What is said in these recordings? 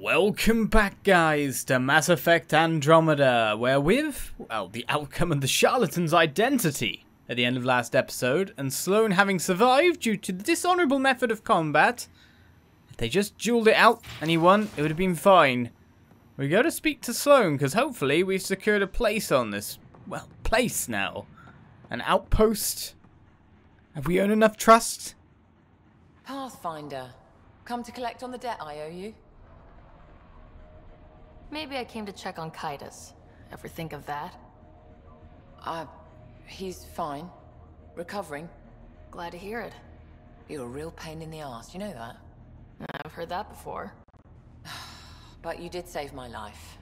Welcome back, guys, to Mass Effect Andromeda, where well, the outcome of the charlatan's identity at the end of last episode, and Sloane having survived due to the dishonourable method of combat. If they just duelled it out and he won, it would have been fine. We go to speak to Sloane, because hopefully we've secured a place on this, well, place now. An outpost. Have we earned enough trust? Pathfinder, come to collect on the debt I owe you. Maybe I came to check on Kaitis. Ever think of that? He's fine. Recovering. Glad to hear it. You're a real pain in the arse, you know that? I've heard that before. But you did save my life.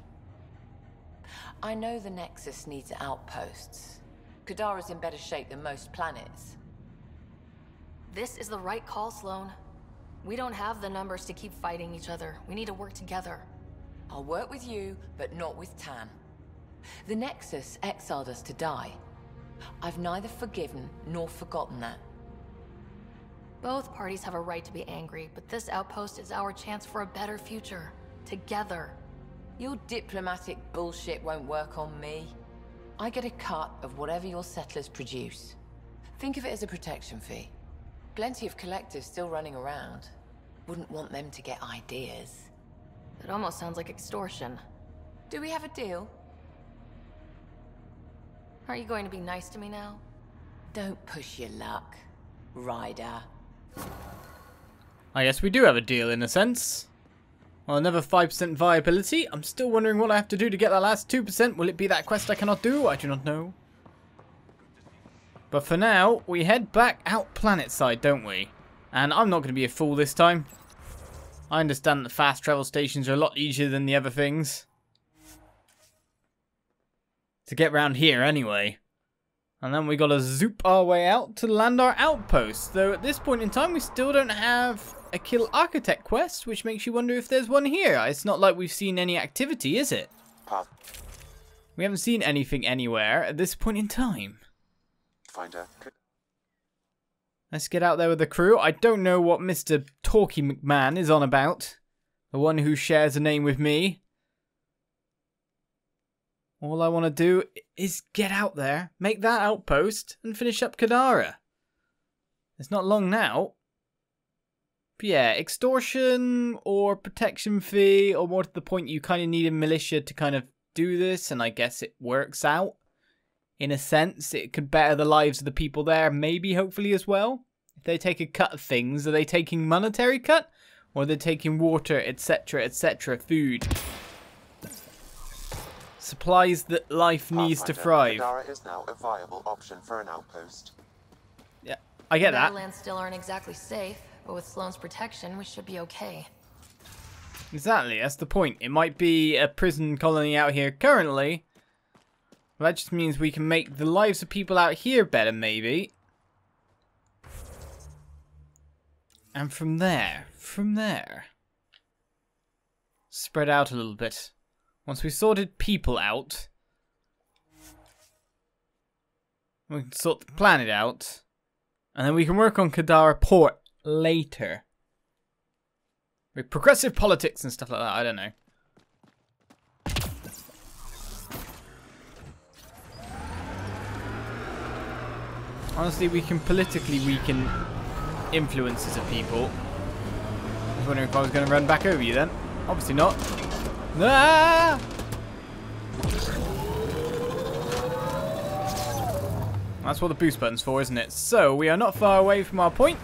I know the Nexus needs outposts. Kadara's in better shape than most planets. This is the right call, Sloane. We don't have the numbers to keep fighting each other. We need to work together. I'll work with you, but not with Tam. The Nexus exiled us to die. I've neither forgiven nor forgotten that. Both parties have a right to be angry, but this outpost is our chance for a better future. Together. Your diplomatic bullshit won't work on me. I get a cut of whatever your settlers produce. Think of it as a protection fee. Plenty of collectors still running around. Wouldn't want them to get ideas. It almost sounds like extortion. Do we have a deal? Are you going to be nice to me now? Don't push your luck, Ryder. I guess we do have a deal in a sense. Well, another 5% viability. I'm still wondering what I have to do to get that last 2%. Will it be that quest I cannot do? I do not know. But for now, we head back out planet side, don't we? And I'm not going to be a fool this time. I understand that fast travel stations are a lot easier than the other things. To get round here anyway. And then we gotta zoop our way out to land our outpost. Though at this point in time we still don't have a kill architect quest, which makes you wonder if there's one here. It's not like we've seen any activity, is it? We haven't seen anything anywhere at this point in time. Let's get out there with the crew. I don't know what Mr. Talky McMahon is on about. The one who shares a name with me. All I want to do is get out there, make that outpost, and finish up Kadara. It's not long now. But yeah, extortion or protection fee, or more to the point, you kind of need a militia to kind of do this, and I guess it works out. In a sense, it could better the lives of the people there, maybe, hopefully, as well. If they take a cut of things, are they taking monetary cut? Or are they taking water, etc., etc., food? Supplies that life needs to thrive. Kadara is now a viable option for an outpost. Yeah, I get that. Meadowlands still aren't exactly safe, but with Sloane's protection, we should be okay. Exactly, that's the point. It might be a prison colony out here currently. Well, that just means we can make the lives of people out here better, maybe. And from there, spread out a little bit. Once we sorted people out, we can sort the planet out, and then we can work on Kadara Port later. With progressive politics and stuff like that, I don't know. Honestly, we can politically weaken influences of people. I was wondering if I was going to run back over you then. Obviously not. Ah! That's what the boost button's for, isn't it? So, we are not far away from our point.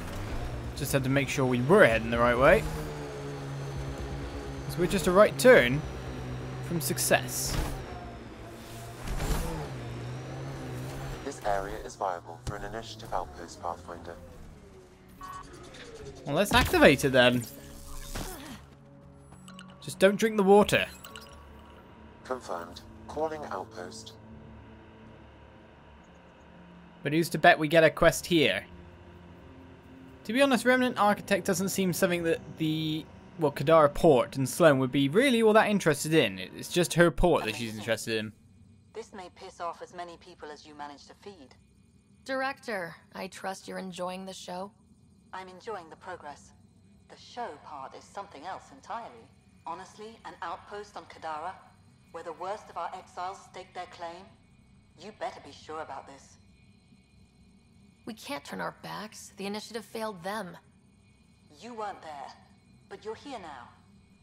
Just had to make sure we were heading the right way. So we're just a right turn from success. This area is viable for an initiative outpost, Pathfinder. Well, let's activate it then. Just don't drink the water. Confirmed. Calling outpost. But who's to bet we get a quest here? To be honest, Remnant Architect doesn't seem something that the, well, Kadara Port and Sloane would be really all that interested in. It's just her port that she's interested in. This may piss off as many people as you manage to feed. Director, I trust you're enjoying the show? I'm enjoying the progress. The show part is something else entirely. Honestly, an outpost on Kadara, where the worst of our exiles stake their claim? You better be sure about this. We can't turn our backs. The initiative failed them. You weren't there, but you're here now.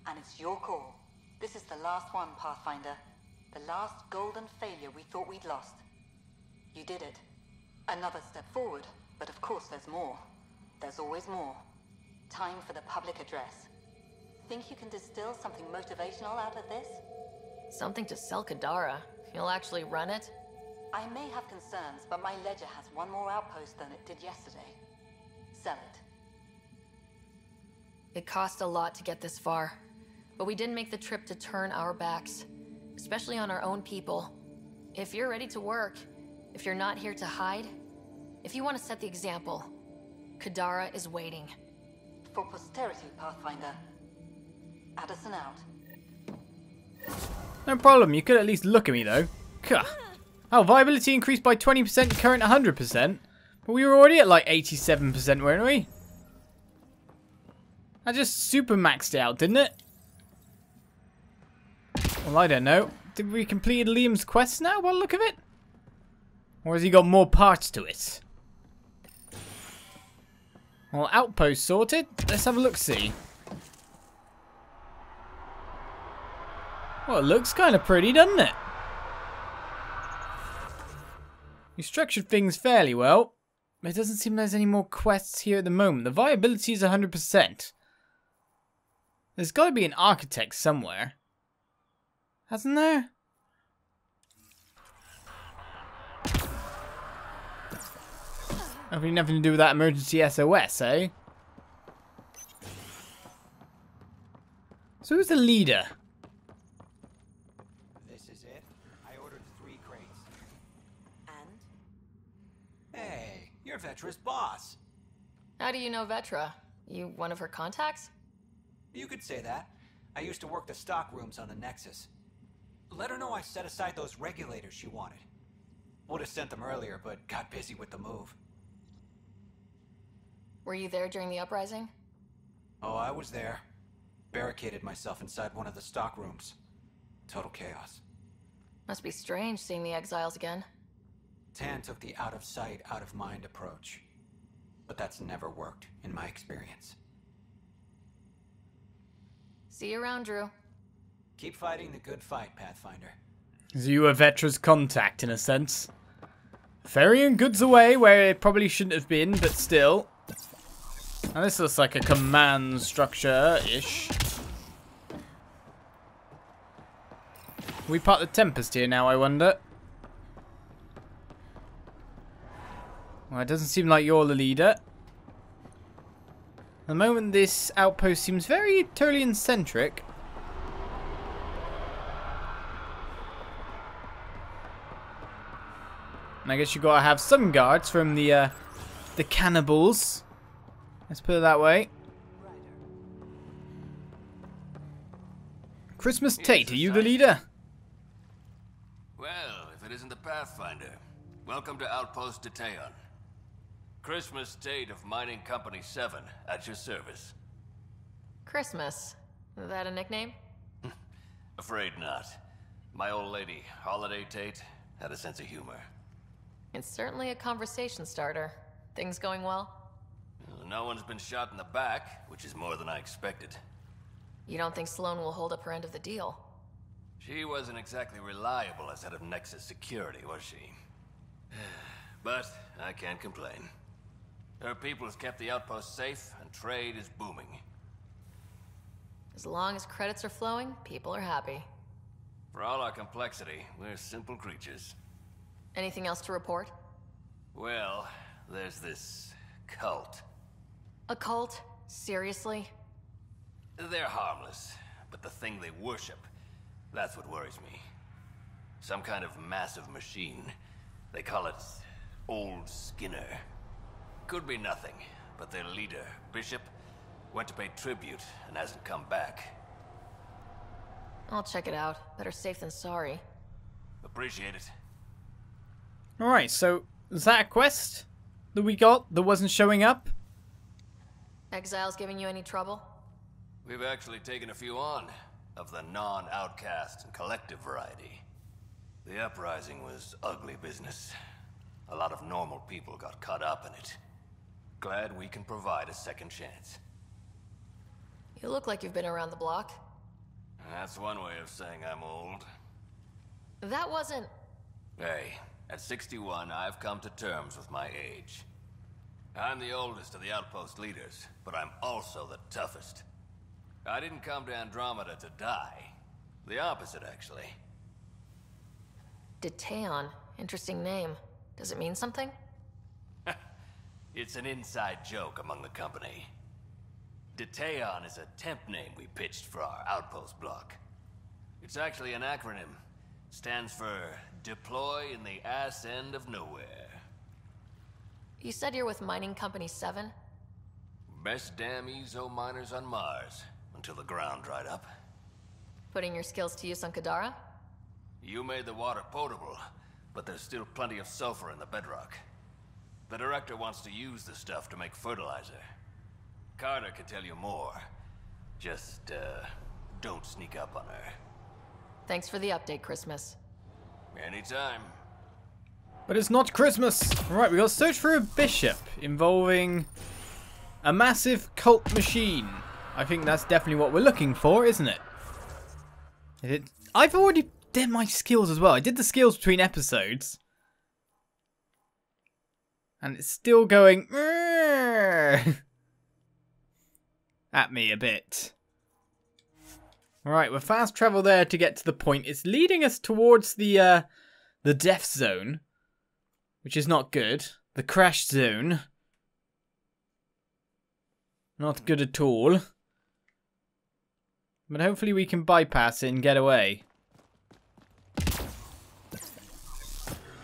And it's your call. This is the last one, Pathfinder. The last golden failure we thought we'd lost. You did it. Another step forward, but of course there's more. There's always more. Time for the public address. Think you can distill something motivational out of this? Something to sell Kadara. You'll actually run it? I may have concerns, but my ledger has one more outpost than it did yesterday. Sell it. It cost a lot to get this far. But we didn't make the trip to turn our backs. Especially on our own people. If you're ready to work, if you're not here to hide, if you want to set the example, Kadara is waiting. For posterity, Pathfinder. Addison out. No problem, you could at least look at me though. Gah. Oh, viability increased by 20%, current 100%. But we were already at like 87%, weren't we? I just super maxed it out, didn't it? Well, I don't know. Did we complete Liam's quest now by the look of it? Or has he got more parts to it? Well, Outpost sorted. Let's have a look-see. Well, it looks kind of pretty, doesn't it? You structured things fairly well. But it doesn't seem there's any more quests here at the moment. The viability is 100%. There's got to be an architect somewhere. Hasn't there? Hopefully nothing to do with that emergency SOS, eh? So who's the leader? This is it. I ordered 3 crates. And? Hey, you're Vetra's boss. How do you know Vetra? You one of her contacts? You could say that. I used to work the stock rooms on the Nexus. Let her know I set aside those regulators she wanted. Would have sent them earlier, but got busy with the move. Were you there during the uprising? Oh, I was there. Barricaded myself inside one of the stock rooms. Total chaos. Must be strange seeing the exiles again. Tan took the out of sight, out of mind approach. But that's never worked, in my experience. See you around, Drew. Keep fighting the good fight, Pathfinder. So you were Vetra's contact, in a sense. Ferrying goods away where it probably shouldn't have been, but still. Now this looks like a command structure-ish. We part the Tempest here now, I wonder. Well, it doesn't seem like you're the leader. At the moment, this outpost seems very Turlian-centric. And I guess you gotta have some guards from the cannibals. Let's put it that way. Christmas Tate, are you the leader? Well, if it isn't the Pathfinder. Welcome to Outpost Detaeon. Christmas Tate of Mining Company 7, at your service. Christmas. Is that a nickname? Afraid not. My old lady, Holiday Tate, had a sense of humor. It's certainly a conversation starter. Things going well? Well, no one's been shot in the back, which is more than I expected. You don't think Sloane will hold up her end of the deal? She wasn't exactly reliable as head of Nexus security, was she? But I can't complain. Her people has kept the outpost safe, and trade is booming. As long as credits are flowing, people are happy. For all our complexity, we're simple creatures. Anything else to report? Well, there's this cult. A cult? Seriously? They're harmless, but the thing they worship, that's what worries me. Some kind of massive machine. They call it Old Skinner. Could be nothing, but their leader, Bishop, went to pay tribute and hasn't come back. I'll check it out. Better safe than sorry. Appreciate it. Alright, so is that a quest that we got that wasn't showing up? Exiles giving you any trouble? We've actually taken a few on. of the non-outcast and collective variety. The uprising was ugly business. A lot of normal people got caught up in it. Glad we can provide a second chance. You look like you've been around the block. That's one way of saying I'm old. That wasn't... Hey, at 61, I've come to terms with my age. I'm the oldest of the Outpost leaders, but I'm also the toughest. I didn't come to Andromeda to die. The opposite, actually. Detaeon. Interesting name. Does it mean something? It's an inside joke among the company. Detaeon is a temp name we pitched for our Outpost block. It's actually an acronym. Stands for Deploy in the Ass End of Nowhere. You said you're with Mining Company 7? Best damn ezo miners on Mars, until the ground dried up. Putting your skills to use on Kadara? You made the water potable, but there's still plenty of sulfur in the bedrock. The director wants to use the stuff to make fertilizer. Carter can tell you more. Just, don't sneak up on her. Thanks for the update, Christmas. Anytime. But it's not Christmas! Right, we got to search for a bishop involving a massive cult machine. I think that's definitely what we're looking for, isn't it? I've already did my skills as well. I did the skills between episodes. And it's still going at me a bit. Right, we'll fast travel there to get to the point. It's leading us towards the death zone, which is not good. The crash zone. Not good at all. But hopefully we can bypass it and get away.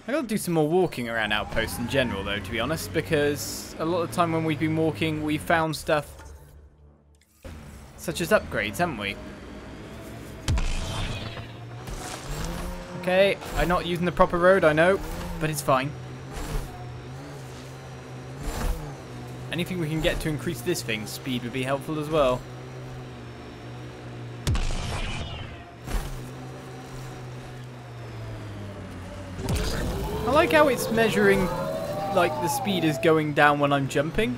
I gotta do some more walking around Outpost in general though, to be honest, because a lot of the time when we've been walking, we found stuff such as upgrades, haven't we? Okay, I'm not using the proper road, I know, but it's fine. Anything we can get to increase this thing's speed would be helpful as well. I like how it's measuring, like, the speed is going down when I'm jumping.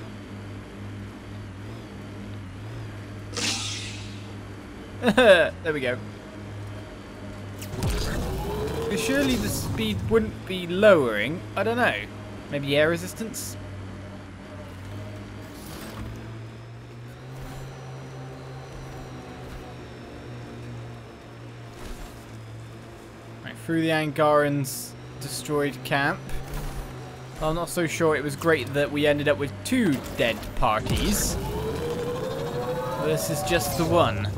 There we go. Surely the speed wouldn't be lowering. I don't know. Maybe air resistance? Right, through the Angaran's destroyed camp. I'm not so sure it was great that we ended up with 2 dead parties. This is just the one.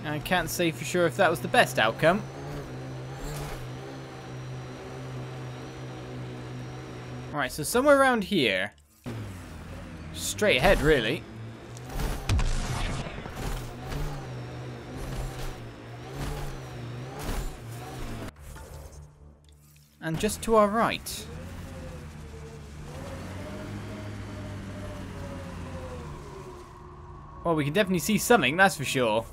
I can't say for sure if that was the best outcome. Alright, so somewhere around here. Straight ahead, really. And just to our right. Well, we can definitely see something, that's for sure.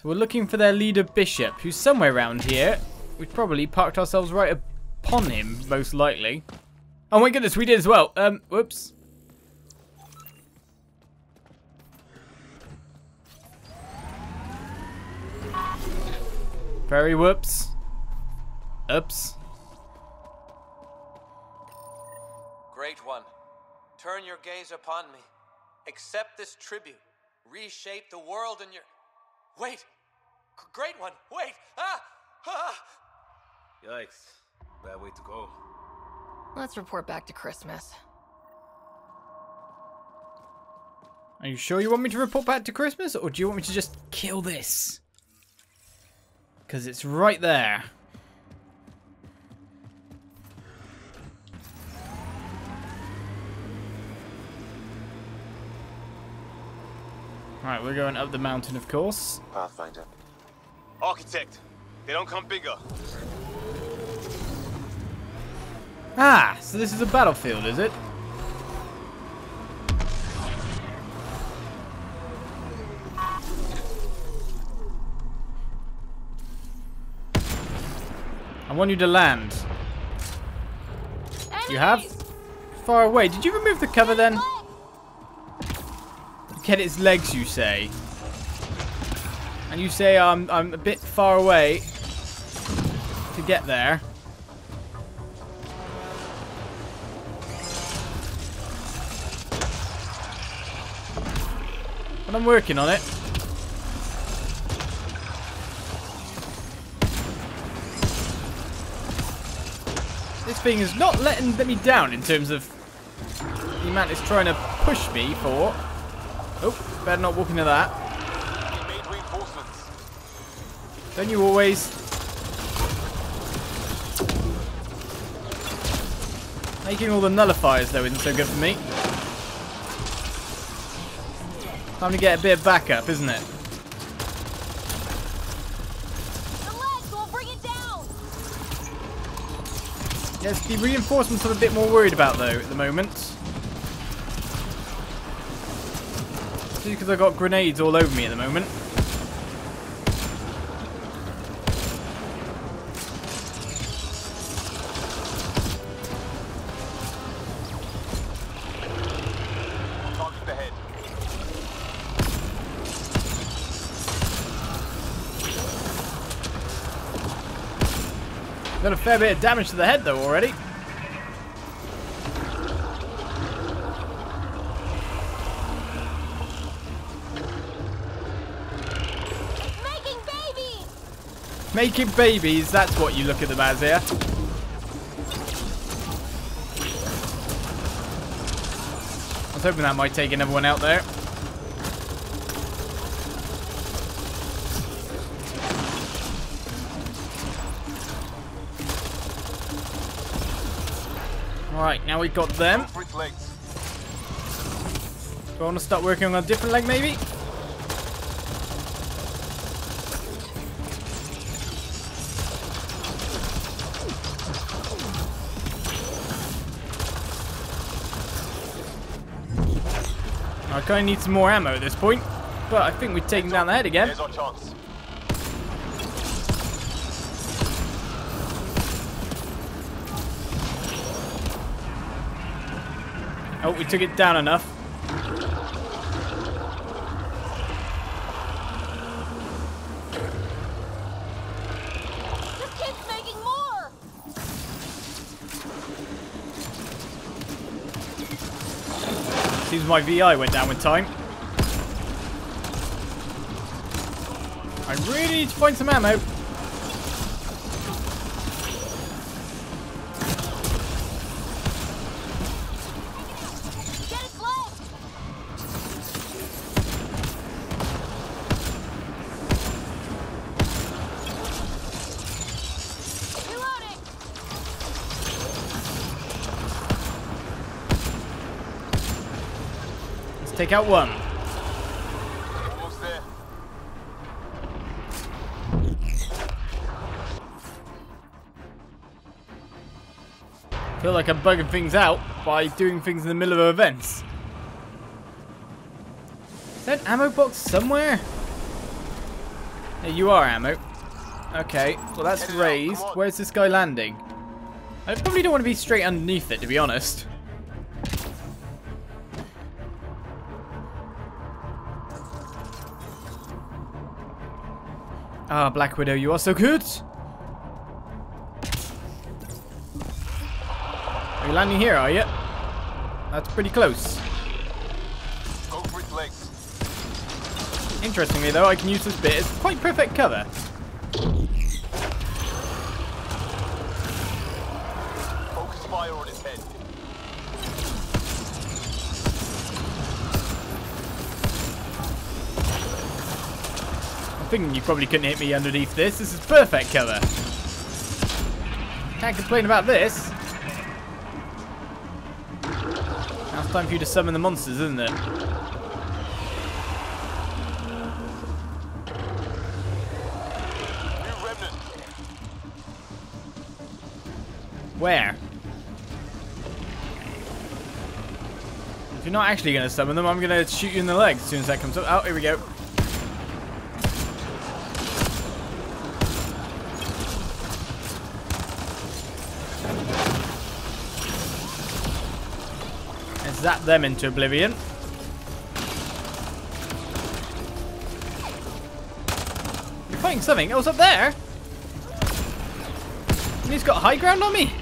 So we're looking for their leader Bishop, who's somewhere around here. We've probably parked ourselves right upon him, most likely. Oh my goodness, we did as well. Whoops. Very whoops. Oops. Great one. Turn your gaze upon me. Accept this tribute. Reshape the world in your... Wait! Great one! Wait! Ah! Ah! Yikes. Bad way to go. Let's report back to Christmas. Are you sure you want me to report back to Christmas, or do you want me to just kill this? Because it's right there. Alright, we're going up the mountain, of course. Pathfinder. Architect, they don't come bigger. Ah, so this is a battlefield, is it? I want you to land. You have? Far away. Did you remove the cover then? Get its legs, you say. And you say I'm a bit far away to get there. But I'm working on it. This thing is not letting me down in terms of the amount it's trying to push me for. Oh, better not walk into that. We made reinforcements. Don't you always? Making all the nullifiers though isn't so good for me. Time to get a bit of backup, isn't it? Yes, the reinforcements I'm a bit more worried about though at the moment. Just because I've got grenades all over me at the moment. Target ahead. Done a fair bit of damage to the head though already. Making babies! Making babies, that's what you look at them as here. I was hoping that might take another one out there. Alright, now we've got them. For its legs. Do I want to start working on a different leg maybe? I kind of need some more ammo at this point, but I think we've taken down the head again. Here's our chance. Oh, we took it down enough. This kid's making more! Seems my VI went down with time. I really need to find some ammo. Get its legs! Reloading! Let's take out one. Almost there. Feel like I'm bugging things out by doing things in the middle of events. Is there an ammo box somewhere? There you are, ammo. Okay, well that's raised. Where's this guy landing? I probably don't want to be straight underneath it, to be honest. Ah, Black Widow, you are so good. Are you landing here, are you? That's pretty close. Go for its legs. Interestingly though, I can use this bit as quite perfect cover. Focus fire on its head. I'm thinking you probably couldn't hit me underneath this. This is perfect cover. Can't complain about this. Now it's time for you to summon the monsters, isn't it? New Remnant. Where? you're not actually going to summon them, I'm going to shoot you in the legs as soon as that comes up. Oh, here we go. Let's zap them into oblivion. You're fighting something. Oh, it's up there. And he's got high ground on me.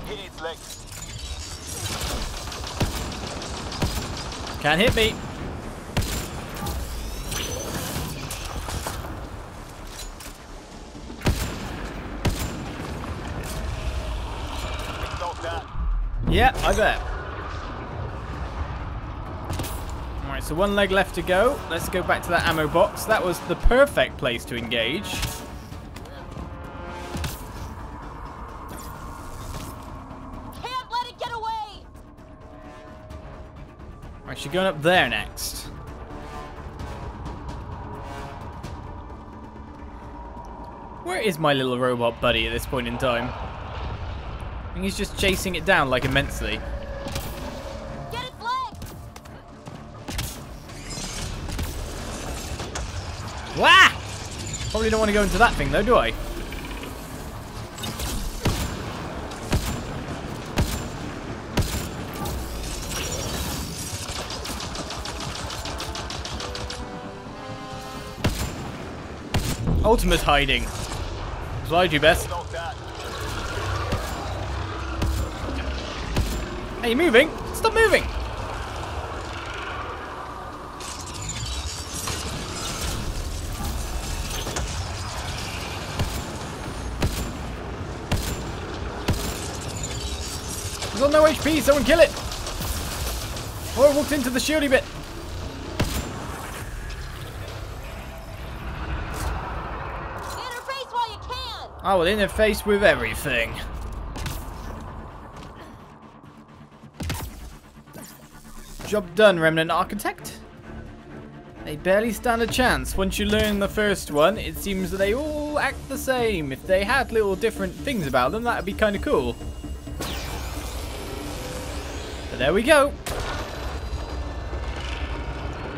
Hit its legs. Can't hit me. Stop that. Yeah, I bet. Alright, so one leg left to go. Let's go back to that ammo box. That was the perfect place to engage. Can't let it get away! Alright, she's going up there next. Where is my little robot buddy at this point in time? I think he's just chasing it down like immensely. Get its leg! Wah! Probably don't want to go into that thing though, do I? Ultimate hiding. That's what I do best. Stop that. Hey, you moving? Stop moving! He's on no HP, someone kill it! Oh, I walked into the shieldy bit. Interface while you can! I will interface with everything. Job done, Remnant Architect. They barely stand a chance. Once you learn the first one, it seems that they all act the same. If they had little different things about them, that would be kind of cool. But there we go.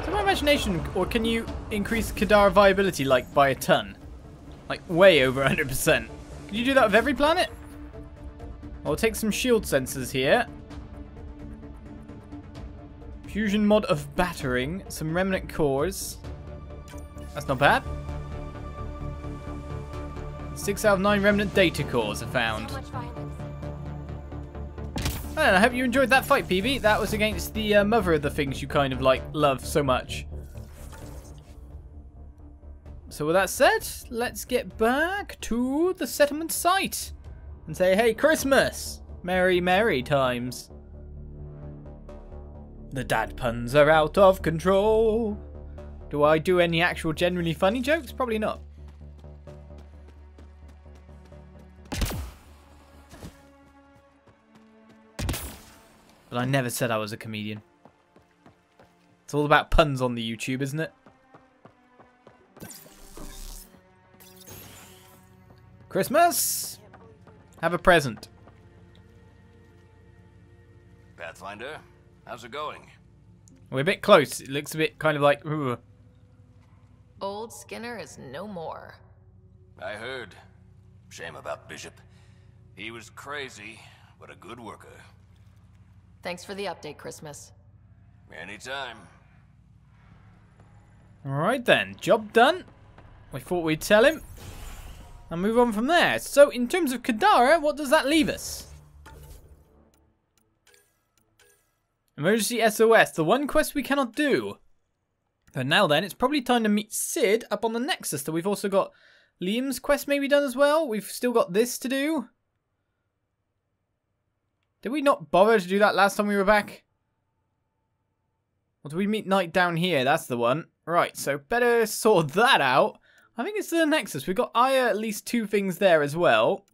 Is it my imagination, or can you increase Kadara viability like by a ton? Like way over 100%. Can you do that with every planet? I'll take some shield sensors here. Fusion mod of battering, some remnant cores. That's not bad. 6 out of 9 remnant data cores are found. So much violence. I hope you enjoyed that fight, PB. That was against the mother of the things you kind of like love so much. So with that said, let's get back to the settlement site and say, hey, Christmas! Merry, merry times. The dad puns are out of control. Do I do any actual genuinely funny jokes? Probably not. But I never said I was a comedian. It's all about puns on the YouTube, isn't it? Christmas! Have a present. Pathfinder, how's it going? We're a bit close. It looks a bit kind of like... Ooh. Old Skinner is no more. I heard. Shame about Bishop. He was crazy, but a good worker. Thanks for the update, Christmas. Anytime. Alright then, job done. We thought we'd tell him. And move on from there. So, in terms of Kadara, what does that leave us? Emergency SOS, the one quest we cannot do. But now then, it's probably time to meet Sid up on the Nexus. So we've also got Liam's quest maybe done as well. We've still got this to do. Did we not bother to do that last time we were back? Or did we meet Knight down here? That's the one. Right, so better sort that out. I think it's the Nexus. We've got Aya at least 2 things there as well.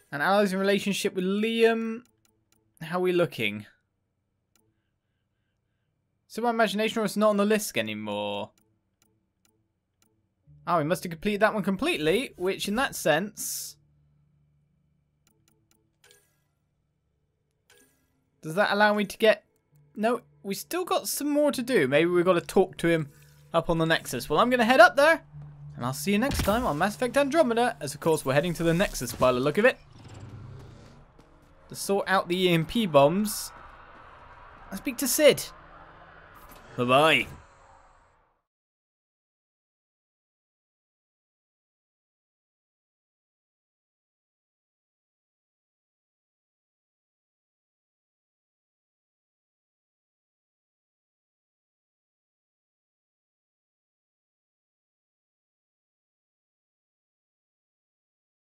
And allies in relationship with Liam. How are we looking? So my imagination, or it's not on the list anymore. Oh, we must have completed that one completely, which in that sense... Does that allow me to get... No, we still got some more to do. Maybe we've got to talk to him up on the Nexus. Well, I'm going to head up there. And I'll see you next time on Mass Effect Andromeda. As, of course, we're heading to the Nexus by the look of it. To sort out the EMP bombs. I'll speak to Sid. Bye-bye.